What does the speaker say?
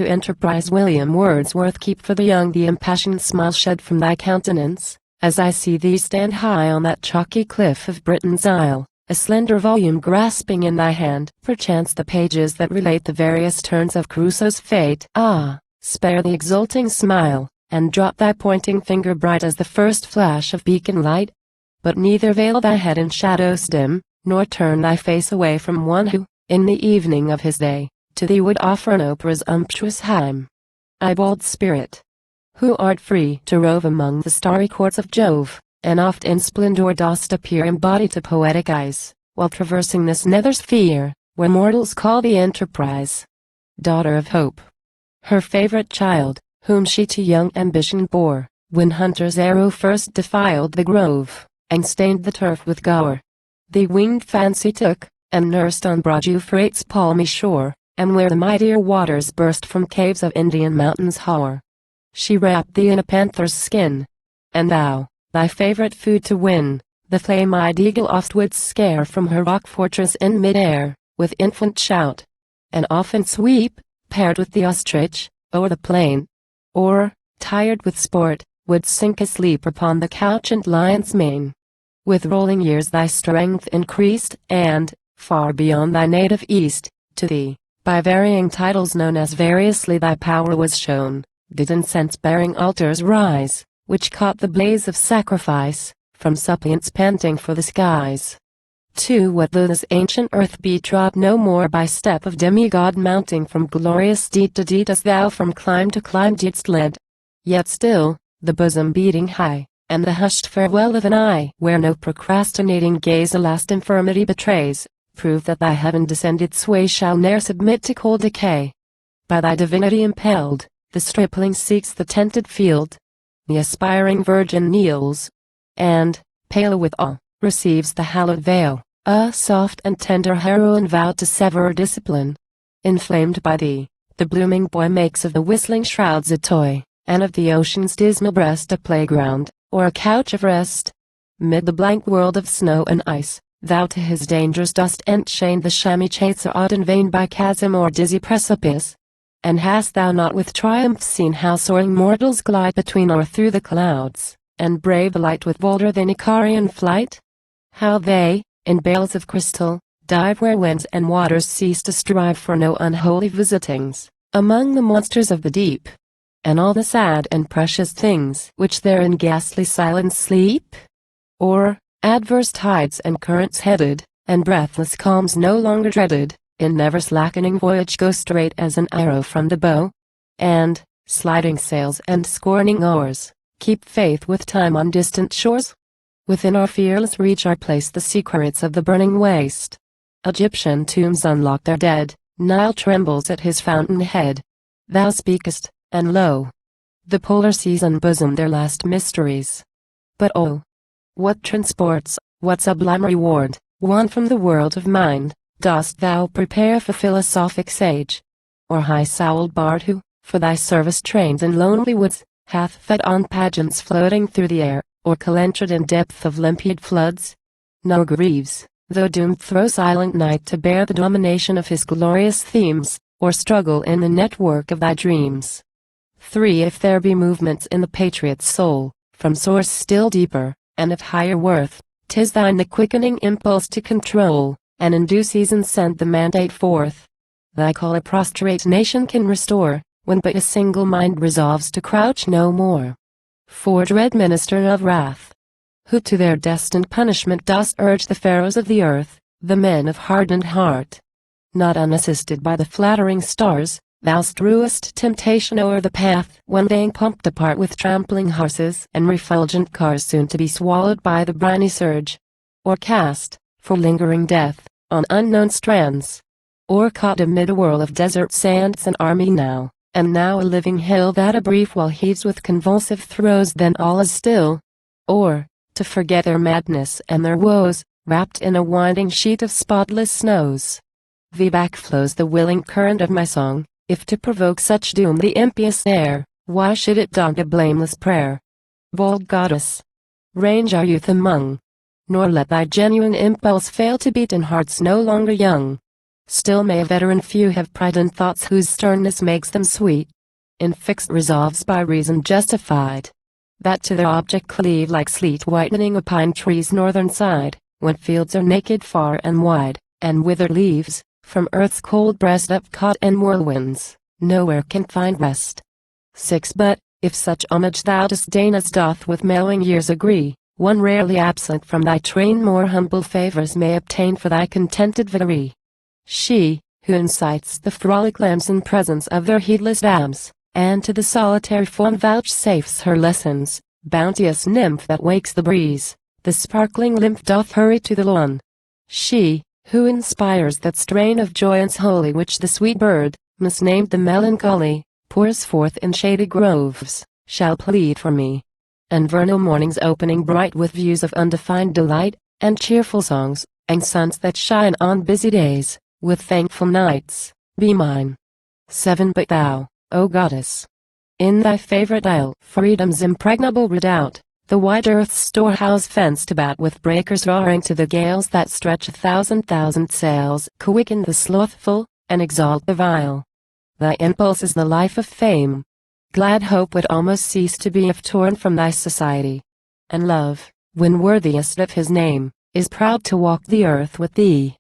to enterprise. William Wordsworth. Keep for the young the impassioned smile shed from thy countenance, as I see thee stand high on that chalky cliff of Britain's isle, a slender volume grasping in thy hand, perchance the pages that relate the various turns of Crusoe's fate. Ah, spare the exulting smile, and drop thy pointing finger bright as the first flash of beacon light. But neither veil thy head in shadows dim, nor turn thy face away from one who, in the evening of his day, to thee would offer an opera's umptuous hymn. I bold spirit, who art free to rove among the starry courts of Jove, and oft in splendor dost appear embodied to poetic eyes, while traversing this nether sphere, where mortals call thee Enterprise. Daughter of Hope, her favorite child, whom she to young ambition bore, when hunter's arrow first defiled the grove, and stained the turf with gore. Thee winged fancy took, and nursed on broad Euphrates' palmy shore, and where the mightier waters burst from caves of Indian mountains hoar. She wrapped thee in a panther's skin, and thou, thy favorite food to win, the flame-eyed eagle oft wouldst scare from her rock fortress in mid-air, with infant shout, and often sweep, paired with the ostrich, o'er the plain, or, tired with sport, would sink asleep upon the couchant lion's mane. With rolling years thy strength increased, and, far beyond thy native east, to thee, by varying titles known as variously thy power was shown, did incense-bearing altars rise, which caught the blaze of sacrifice, from suppliants panting for the skies. To what though this ancient earth be trod no more by step of demigod mounting from glorious deed to deed as thou from clime to clime didst lead, yet still, the bosom beating high, and the hushed farewell of an eye where no procrastinating gaze a last infirmity betrays, prove that thy heaven-descended sway shall ne'er submit to cold decay. By thy divinity impelled, the stripling seeks the tented field, the aspiring virgin kneels, and, pale with awe, receives the hallowed veil, a soft and tender heroine vowed to sever discipline. Inflamed by thee, the blooming boy makes of the whistling shrouds a toy, and of the ocean's dismal breast a playground, or a couch of rest. Mid the blank world of snow and ice, thou to his dangers dost enchain the chamois chaser odd in vain by chasm or dizzy precipice. And hast thou not with triumph seen how soaring mortals glide between or through the clouds, and brave the light with bolder than Icarian flight? How they, in bales of crystal, dive where winds and waters cease to strive for no unholy visitings, among the monsters of the deep, and all the sad and precious things which there in ghastly silence sleep? Or, adverse tides and currents headed, and breathless calms no longer dreaded, in never slackening voyage go straight as an arrow from the bow? And, sliding sails and scorning oars, keep faith with time on distant shores? Within our fearless reach are placed the secrets of the burning waste. Egyptian tombs unlock their dead, Nile trembles at his fountain head. Thou speakest, and lo! the polar seas unbosom their last mysteries. But oh! what transports, what sublime reward, won from the world of mind, dost thou prepare for philosophic sage, or high-souled bard who, for thy service trains in lonely woods, hath fed on pageants floating through the air, or calentured in depth of limpid floods? No grieves, though doomed through silent night to bear the domination of his glorious themes, or struggle in the network of thy dreams. 3. If there be movements in the patriot's soul, from source still deeper, and of higher worth, 'tis thine the quickening impulse to control, and in due season send the mandate forth. Thy call a prostrate nation can restore, when but a single mind resolves to crouch no more. 4. Dread minister of wrath, who to their destined punishment dost urge the pharaohs of the earth, the men of hardened heart. Not unassisted by the flattering stars, thou strewest temptation o'er the path when they pumped apart with trampling horses and refulgent cars soon to be swallowed by the briny surge, or cast, for lingering death, on unknown strands, or caught amid a whirl of desert sands, an army now, and now a living hill that a brief while heaves with convulsive throes, then all is still. Or, to forget their madness and their woes, wrapped in a winding sheet of spotless snows, thee back flows the willing current of my song. If to provoke such doom the impious air, why should it daunt a blameless prayer? Bold goddess, range our youth among, nor let thy genuine impulse fail to beat in hearts no longer young. Still may a veteran few have pride in thoughts whose sternness makes them sweet, in fixed resolves by reason justified, that to their object cleave like sleet whitening a pine tree's northern side, when fields are naked far and wide, and withered leaves, from earth's cold breast upcaught in whirlwinds, nowhere can find rest. 6. But, if such homage thou disdain as doth with mellowing years agree, one rarely absent from thy train more humble favors may obtain for thy contented votary. She, who incites the frolic lambs in presence of their heedless dams, and to the solitary fawn vouchsafes her lessons, bounteous nymph that wakes the breeze, the sparkling lymph doth hurry to the lawn. She, who inspires that strain of joyance holy which the sweet bird, misnamed the melancholy, pours forth in shady groves, shall plead for me. And vernal mornings opening bright with views of undefined delight, and cheerful songs, and suns that shine on busy days, with thankful nights, be mine. 7. But thou, O goddess, in thy favorite isle, freedom's impregnable redoubt, the wide earth's storehouse fenced about with breakers roaring to the gales that stretch 1,000,000 sails, quicken the slothful, and exalt the vile. Thy impulse is the life of fame. Glad hope would almost cease to be if torn from thy society. And love, when worthiest of his name, is proud to walk the earth with thee.